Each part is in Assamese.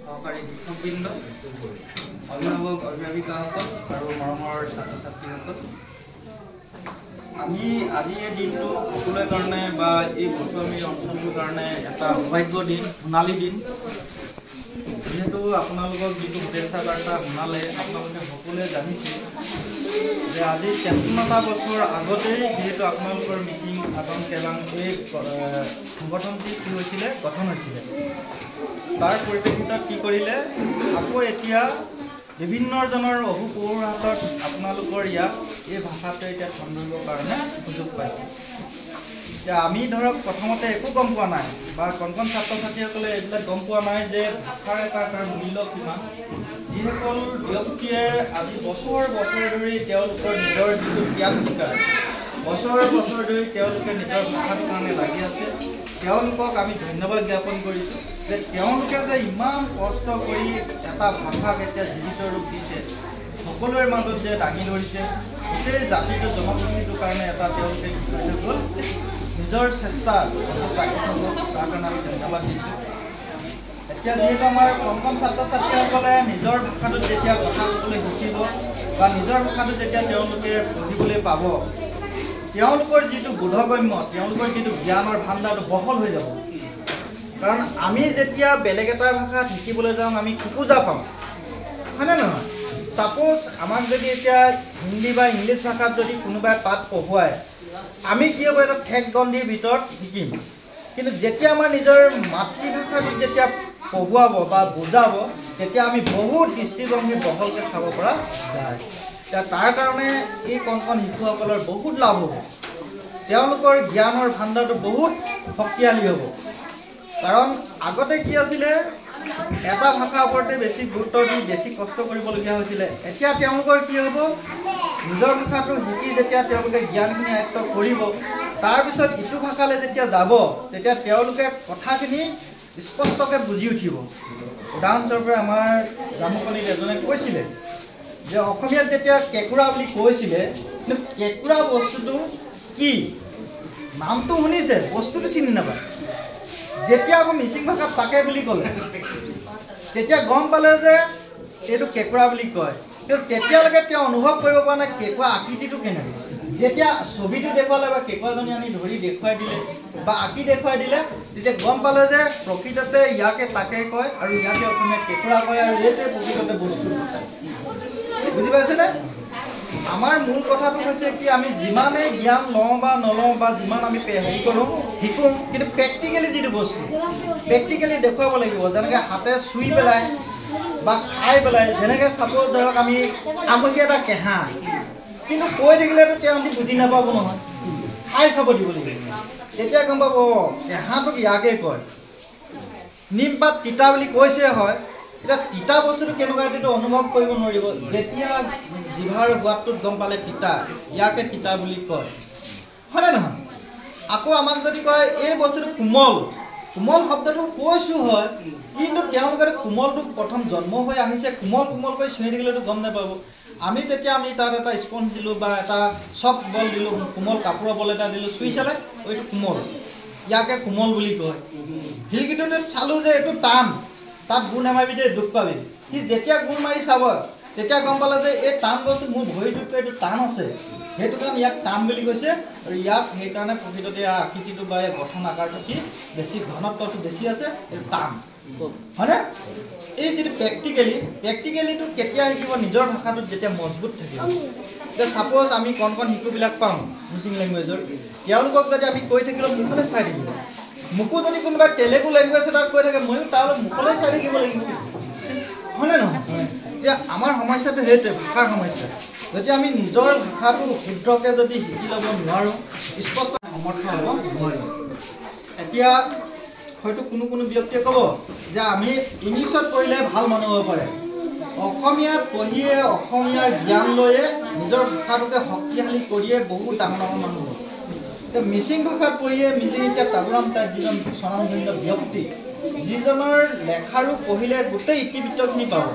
সহকাৰী শিক্ষকবৃন্দ, অভিভাৱক অভিভাৱিকাসকল আৰু মৰমৰ ছাত্ৰ ছাত্ৰীসকল, আমি আজি এই দিনটো সকলোৰে কাৰণে বা এই গোস্বামী অঞ্চলটোৰ কাৰণে এটা সৌভাগ্য দিন, সোণালী দিন। যিহেতু আপোনালোকক যিটো শুভেচ্ছা বাৰ্তা শুনালে আপোনালোকে সকলোৱে জানিছে যে আজি 53টা বছৰ আগতেই যিহেতু আপোনালোকৰ মিচিং আদন কেলাং এই সংগঠনটি কি হৈছিলে, গঠন হৈছিলে। তাৰ পৰিপ্ৰেক্ষিতত কি কৰিলে, আকৌ এতিয়া বিভিন্নজনৰ অহুপহুৰ হাতত আপোনালোকৰ ইয়াত এই ভাষাটোৱে এতিয়া চন্দ্ৰিবৰ কাৰণে সুযোগ পাইছে। এতিয়া আমি ধৰক প্ৰথমতে একো গম পোৱা নাই বা কণ ছাত্ৰ ছাত্ৰীসকলে এইবিলাক গম পোৱা নাই যে ভাষাৰ এটা মূল্য কিমান। যিসকল ব্যক্তিয়ে আজি বছৰ ধৰি তেওঁলোকৰ নিজৰ যিটো জ্ঞান স্বীকাৰ, বছৰ ধৰি তেওঁলোকে নিজৰ ভাষাটোৰ কাৰণে লাগি আছে, তেওঁলোকক আমি ধন্যবাদ জ্ঞাপন কৰিছোঁ যে তেওঁলোকে যে ইমান কষ্ট কৰি এটা ভাষাক এতিয়া জীৱিত ৰূপ দিছে, সকলোৰে মাজত যে দাঙি ধৰিছে, গোটেই জাতিটোৰ জনগোষ্ঠীটোৰ কাৰণে এটা তেওঁলোকে কি কৰি থৈ গ'ল, নিজৰ চেষ্টা ৰাখি থৈ গ'ল। তাৰ কাৰণে আমি ধন্যবাদ দিছোঁ। এতিয়া যিহেতু আমাৰ কণ ছাত্ৰ ছাত্ৰীসকলে নিজৰ ভাষাটোত যেতিয়া কথা ক'বলৈ শিকিব বা নিজৰ ভাষাটোত যেতিয়া তেওঁলোকে পঢ়িবলৈ পাব, তেওঁলোকৰ যিটো বোধগম্য, তেওঁলোকৰ যিটো জ্ঞানৰ ভাণ্ডাৰটো বহল হৈ যাব। কাৰণ আমি যেতিয়া বেলেগ এটা ভাষাত শিকিবলৈ যাওঁ আমি খোকোজা পাওঁ, হয়নে নহয়? ছাপ'জ আমাক যদি এতিয়া হিন্দী বা ইংলিছ ভাষাত যদি কোনোবাই পাঠ পঢ়ুৱায়, আমি কি হ'ব, এটা ঠেক গণ্ডিৰ ভিতৰত শিকিম। কিন্তু যেতিয়া আমাৰ নিজৰ মাতৃভাষাটোত যেতিয়া পঢ়ুৱাব বা বুজাব, তেতিয়া আমি বহুত দৃষ্টিভংগী বহলকৈ চাব পৰা যায়। এতিয়া তাৰ কাৰণে এই কণ শিশুসকলৰ বহুত লাভ হ'ব, তেওঁলোকৰ জ্ঞানৰ ভাণ্ডাৰটো বহুত শক্তিশালী হ'ব। কাৰণ আগতে কি আছিলে, এটা ভাষাৰ ওপৰতে বেছি গুৰুত্ব দি বেছি কষ্ট কৰিবলগীয়া হৈছিলে। এতিয়া তেওঁলোকৰ কি হ'ব, নিজৰ ভাষাটো শিকি যেতিয়া তেওঁলোকে জ্ঞানখিনি আয়ত্ব কৰিব, তাৰপিছত ইটো ভাষালৈ যেতিয়া যাব, তেতিয়া তেওঁলোকে কথাখিনি স্পষ্টকৈ বুজি উঠিব। উদাহৰণস্বৰূপে আমাৰ জামুকনিত এজনে কৈছিলে যে অসমীয়াত যেতিয়া কেঁকুৰা বুলি কৈছিলে, কিন্তু কেঁকুৰা বস্তুটো কি, নামটো শুনিছে, বস্তুটো চিনি নাপায়। যেতিয়া আকৌ মিচিং ভাষাত তাকে বুলি ক'লে, তেতিয়া গম পালে যে এইটো কেঁকুৰা বুলি কয়। কিন্তু তেতিয়ালৈকে তেওঁ অনুভৱ কৰিব পৰা নাই কেঁকুৰা আকৃতিটো কেনেকুৱা। যেতিয়া ছবিটো দেখুৱালে বা কেঁকুৰাজনী আনি ধৰি দেখুৱাই দিলে বা আঁকি দেখুৱাই দিলে, তেতিয়া গম পালে যে প্ৰকৃততে ইয়াকে তাকে কয় আৰু ইয়াকে অসমীয়া কেঁকুৰা কয়, আৰু এইটোৱে প্ৰকৃততে বস্তু। বুজি পাইছেনে? আমাৰ মূল কথাটো হৈছে কি, আমি যিমানেই জ্ঞান লওঁ বা নলওঁ বা যিমান আমি হেৰি কৰোঁ শিকোঁ, কিন্তু প্ৰেক্টিকেলি যিটো বস্তু প্ৰেক্টিকেলি দেখুৱাব লাগিব। যেনেকৈ হাতে চুই পেলাই বা খাই পেলাই, যেনেকৈ চাপ'জ ধৰক আমি আমলখি এটা কেঁহা, কিন্তু কৈ থাকিলেতো তেওঁলোকে বুজি নাপাব নহয়, খাই চাব দিব লাগিব, তেতিয়া গম পাব কেঁহাটোক ইয়াকে কয়। নিমপাত তিতা বুলি কৈছে হয়, এতিয়া তিতা বস্তুটো কেনেকুৱা এইটো অনুভৱ কৰিব নোৱাৰিব। যেতিয়া জিভাৰ সোৱাদটোত গম পালে তিতা, ইয়াকে তিতা বুলি কয়, হয়নে নহয়? আকৌ আমাক যদি কয় এই বস্তুটো কোমল, কোমল শব্দটো কৈছোঁ হয়, কিন্তু তেওঁলোকে কোমলটোক প্ৰথম জন্ম হৈ আহিছে, কোমলকৈ চুই থাকিলেতো গম নাপাব। আমি তেতিয়া তাত এটা স্পঞ্জ দিলোঁ বা এটা চফ্ট বল দিলোঁ, কোমল কাপোৰৰ বল এটা দিলোঁ, চুই চালে এইটো কোমল, ইয়াকে কোমল বুলি কয়। শিলগুটিটোত চালোঁ যে এইটো টান, তাত গুণ নামাৰিবি দেই, দুখ পাবি। সি যেতিয়া গুণ মাৰি চাব, তেতিয়া গম পালে যে এই টান বস্তু মোৰ ভৰিটোতকৈ এইটো টান আছে, সেইটো কাৰণে ইয়াক টান বুলি কৈছে। আৰু ইয়াক সেইকাৰণে প্ৰকৃততে ইয়াৰ আকৃতিটো বা এই গঠন আকাৰটো কি বেছি, ঘনত্বটো বেছি আছে, এইটো টান, হয়নে? এই যিটো প্ৰেক্টিকেলিটো কেতিয়া শিকিব, নিজৰ ভাষাটোত যেতিয়া মজবুত থাকিব। এতিয়া ছাপ'জ আমি কণ শিশুবিলাক পাওঁ মিচিং লেংগুৱেজৰ, তেওঁলোকক যদি আমি কৈ থাকিলেও মুখলৈ চাই থাকিব। মোকো যদি কোনোবাই তেলেগু লেংগুৱেজ এটাত কৈ থাকে, ময়ো তাৰ মুখলৈ চাই থাকিব লাগিব, হয়নে নহয়? এতিয়া আমাৰ সমস্যাটো সেইটোৱে, ভাষাৰ সমস্যা। যদি আমি নিজৰ ভাষাটো শুদ্ধকৈ যদি শিকি ল'ব নোৱাৰোঁ, স্পষ্ট সমৰ্থ হ'ব নোৱাৰিম। এতিয়া হয়তো কোনো ব্যক্তিয়ে ক'ব যে আমি ইংলিছত পঢ়িলে ভাল মানুহ হ'ব পাৰে, অসমীয়াত পঢ়িয়ে অসমীয়াৰ জ্ঞান লৈয়ে নিজৰ ভাষাটোকে শক্তিশালী কৰিয়ে বহুত ডাঙৰ মানুহ হ'ব। এতিয়া মিচিং ভাষাত পঢ়িয়ে মিচিং এতিয়া তাবুৰাম তাত যিজন স্বনামধন্য ব্যক্তি, যিজনৰ লেখাৰো পঢ়িলে গোটেই ইতিবৃত্তখিনি পাব।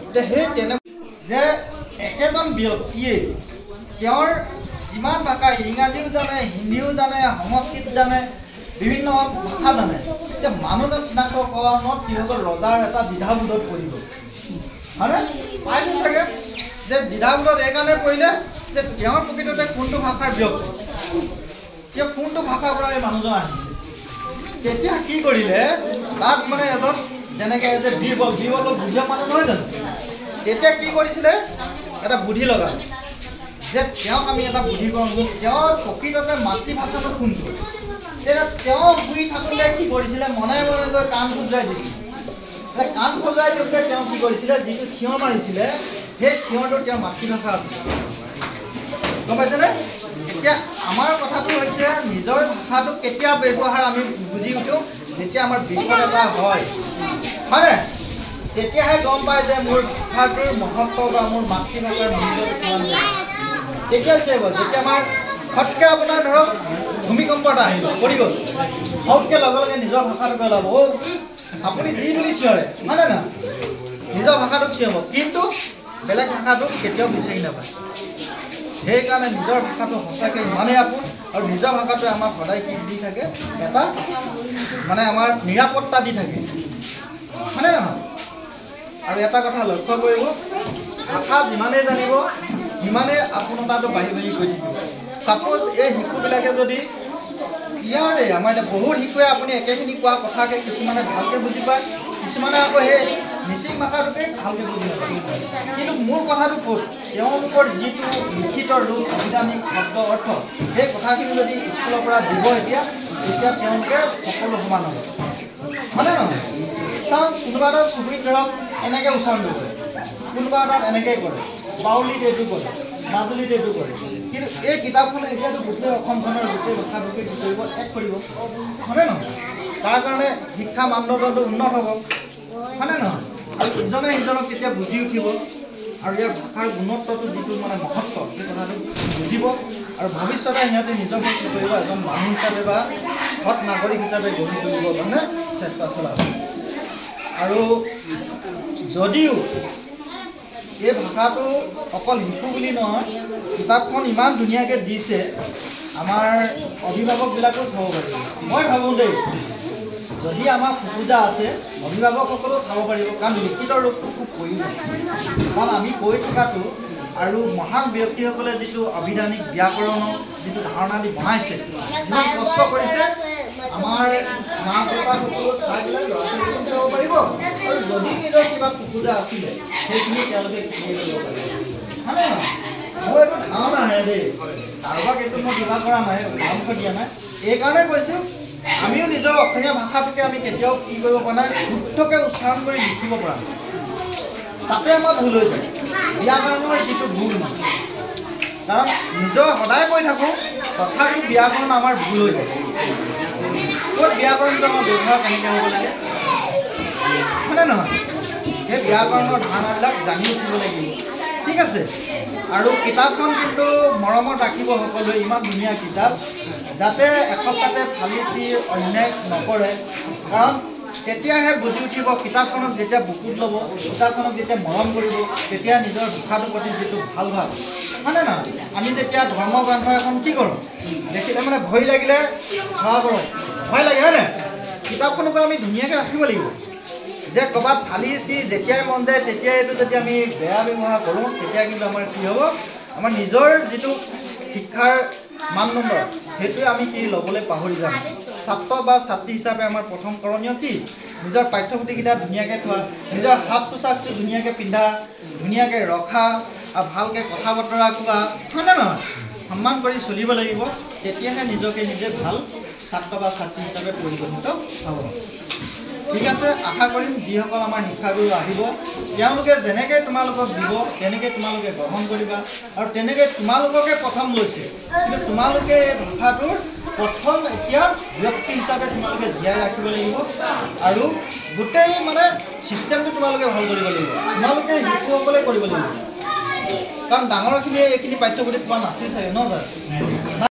এতিয়া সেই তেনেকুৱা যে একেজন ব্যক্তিয়ে তেওঁৰ যিমান ভাষা, ইংৰাজীও জানে, হিন্দীও জানে, সংস্কৃত জানে, বিভিন্ন ভাষা জানে যে মানুহজন চিনাক্তকৰণত কি হ'ব ৰজাৰ এটা দ্বিধাবোধত পৰিব হয়নে পাইছে চাগে যে দ্বিধাবোধত এইকাৰণে পৰিলে যে তেওঁৰ প্ৰকৃততে কোনটো ভাষাৰ ব্যক্তি তেওঁ কোনটো ভাষাৰ পৰা এই মানুহজন আহিছে তেতিয়া কি কৰিলে তাত মানে এজন যেনেকৈ যে বীৰবল বুদ্ধিয়ক মানুহ নহয় জানো তেতিয়া কি কৰিছিলে এটা বুদ্ধি লগালে যে তেওঁক আমি এটা বুদ্ধি কৰোঁ তেওঁৰ প্ৰকৃততে মাতৃভাষাটো কোনটো তেতিয়া তেওঁ শুই থাকোঁতে কি কৰিছিলে মনে মনে গৈ কাণ খজুৱাই দিছিলে কাণ খজুৱাই দিওঁতে তেওঁ কি কৰিছিলে যিটো চিঞৰ মাৰিছিলে সেই চিঞৰটো তেওঁৰ মাতৃভাষা আছিলে গম পাইছেনে এতিয়া আমাৰ কথাটো হৈছে নিজৰ ভাষাটো কেতিয়া ব্যৱহাৰ আমি বুজি উঠোঁ যেতিয়া আমাৰ বিপদ এটা হয় হয়নে তেতিয়াহে গম পায় যে মোৰ ভাষাটোৰ মহত্ব বা মোৰ মাতৃভাষাৰ মূল্যটো কিমান তেতিয়া চাব যেতিয়া আমাৰ ফটকৈ আপোনাৰ ধৰক ভূমিকম্প এটা আহিব পৰি গ'ল সবকৈ লগে লগে নিজৰ ভাষাটো পেলাব আপুনি যি বুলি চিঞৰে হয়নে না নিজৰ ভাষাটোক চিঞৰিব কিন্তু বেলেগ ভাষাটোক কেতিয়াও বিচাৰি নাপায় সেইকাৰণে নিজৰ ভাষাটো সঁচাকৈ ইমানেই আপোন আৰু নিজৰ ভাষাটোৱে আমাক সদায় কি দি থাকে এটা মানে আমাৰ নিৰাপত্তা দি থাকে হয়নে নহয় আৰু এটা কথা লক্ষ্য কৰিব ভাষা যিমানেই জানিব সিমানেই আপোনতাটো বাঢ়ি বাঢ়ি গৈ থাকিব ছাপ'জ এই শিশুবিলাকে যদি ইয়াৰে আমাৰ এতিয়া বহুত শিশুৱে আপুনি একেখিনি কোৱা কথাকে কিছুমানে ভালকৈ বুজি পায় কিছুমানে আকৌ সেই মিচিং ভাষাটোকে ভালকৈ বুজি নাপায় কিন্তু মূল কথাটো ক'ত তেওঁলোকৰ যিটো লিখিত ৰূপ অভিধানিক শব্দ অৰ্থ সেই কথাখিনি যদি স্কুলৰ পৰা দিব তেতিয়া তেওঁলোকে সকলো সমান হ'ব হয়নে নহয় চাওঁ কোনোবা এটা চুবুৰীত ধৰক এনেকৈ উচ্চাৰণ কৰে কোনোবা এটাত এনেকৈ কৰে বাউলীত এইটো কৰে মাজুলীত এইটো কৰে কিন্তু এই কিতাপখনে এতিয়াতো গোটেই অসমখনৰ গোটেই ভাষাটোকে কি কৰিব এক কৰিব হয়নে নহয় তাৰ কাৰণে শিক্ষা মানদণ্ডটো উন্নত হ'ব হয়নে নহয় আৰু ইজনে সিজনক তেতিয়া বুজি উঠিব আৰু ইয়াৰ ভাষাৰ গুণত্বটো যিটো মানে মহত্ব সেই কথাটো বুজিব আৰু ভৱিষ্যতে সিহঁতে নিজকে কি কৰিব এজন মানুহ হিচাপে বা সৎ নাগৰিক হিচাপে গঢ়ি তুলিবৰ কাৰণে চেষ্টা চলাব আৰু যদিও এই ভাষাটো অকল শিশু বুলি নহয় কিতাপখন ইমান ধুনীয়াকৈ দিছে আমাৰ অভিভাৱকবিলাকো চাব পাৰিব মই ভাবোঁ দেই যদি আমাৰ সুবিধা আছে অভিভাৱকসকলেও চাব পাৰিব কাৰণ লিখিত ৰূপটো খুব প্ৰয়োজন কাৰণ আমি কৈ থকাটো আৰু মহান ব্যক্তিসকলে যিটো অভিধানিক ব্যাকৰণৰ যিটো ধাৰণা দি বনাইছে যিমান কষ্ট কৰিছে আমাৰ মা দেউতাসকলেও চাই পেলাই ল'ৰা ছোৱালীকো চাব পাৰিব আৰু যদি নিজৰ কিবা সুবিধা আছিলে সেইখিনি তেওঁলোকে ক্লিয়াৰ কৰিব পাৰিব হয়নে নহয় মোৰ এইটো ধাৰণা আহে দেই কাৰোবাক এইটো মই কিবা কৰা নাই পৰামৰ্শ দিয়া নাই এইকাৰণে কৈছোঁ আমিও নিজৰ অসমীয়া ভাষাটোকে আমি কেতিয়াও কি কৰিব পৰা নাই শুদ্ধকৈ উচ্চাৰণ কৰি লিখিব পৰা নাই তাতে আমাৰ ভুল হৈ যায় ব্যাকৰণৰ যিটো ভুল নহয় কাৰণ নিজৰ সদায় কৈ থাকোঁ তথাপি ব্যাকৰণ আমাৰ ভুল হৈ যায় ক'ত ব্যাকৰণটো আমাৰ ব্যৱহাৰ কেনেকৈ হ'ব লাগে হয়নে নহয় সেই ব্যাকৰণৰ ধাৰণাবিলাক জানি উঠিব লাগিব ঠিক আছে আৰু কিতাপখন কিন্তু মৰমত ৰাখিব সকলোৱে ইমান ধুনীয়া কিতাপ যাতে এসপ্তাহতে ফালি চি অন্যায় নকৰে কাৰণ তেতিয়াহে বুজি উঠিব কিতাপখনক যেতিয়া বুকুত ল'ব কিতাপখনক যেতিয়া মৰম কৰিব তেতিয়া নিজৰ ভাষাটোৰ প্ৰতি যিটো ভাল ভাৱ হয়নে নহয় আমি যেতিয়া ধৰ্ম গ্ৰন্থ এখন কি কৰোঁ দেখিলে মানে ভয় লাগিলে সেৱা কৰোঁ ভয় লাগে হয়নে কিতাপখনকো আমি ধুনীয়াকৈ ৰাখিব লাগিব যে ক'ৰবাত ফালি চি যেতিয়াই মন যায় তেতিয়াই এইটো যদি আমি বেয়া ব্যৱহাৰ কৰোঁ তেতিয়া কিন্তু আমাৰ কি হ'ব আমাৰ নিজৰ যিটো শিক্ষাৰ মানদণ্ড সেইটোৱে আমি কি ল'বলৈ পাহৰি যাম ছাত্ৰ বা ছাত্ৰী হিচাপে আমাৰ প্ৰথম কৰণীয় কি নিজৰ পাঠ্যপুথিকেইটা ধুনীয়াকৈ থোৱা নিজৰ সাজ পোছাকটো ধুনীয়াকৈ পিন্ধা ধুনীয়াকৈ ৰখা আৰু ভালকৈ কথা বতৰা কোৱা হয়নে নহয় সন্মান কৰি চলিব লাগিব তেতিয়াহে নিজকে নিজে ভাল ছাত্ৰ বা ছাত্ৰী হিচাপে পৰিগণিত হ'ব ঠিক আছে আশা কৰিম যিসকল আমাৰ শিক্ষাগুৰু আহিব তেওঁলোকে যেনেকৈ তোমালোকক দিব তেনেকৈ তোমালোকে গ্ৰহণ কৰিবা আৰু তেনেকৈ তোমালোককে প্ৰথম লৈছে কিন্তু তোমালোকে এই ভাষাটোৰ প্ৰথম এতিয়া ব্যক্তি হিচাপে তোমালোকে জীয়াই ৰাখিব লাগিব আৰু গোটেই মানে ছিষ্টেমটো তোমালোকে ভাল কৰিব লাগিব তোমালোকে শিশুসকলে কৰিব লাগিব কাৰণ ডাঙৰখিনিয়ে এইখিনি পাঠ্যপুথিত পোৱা নাছিল চাগে ন ছাৰ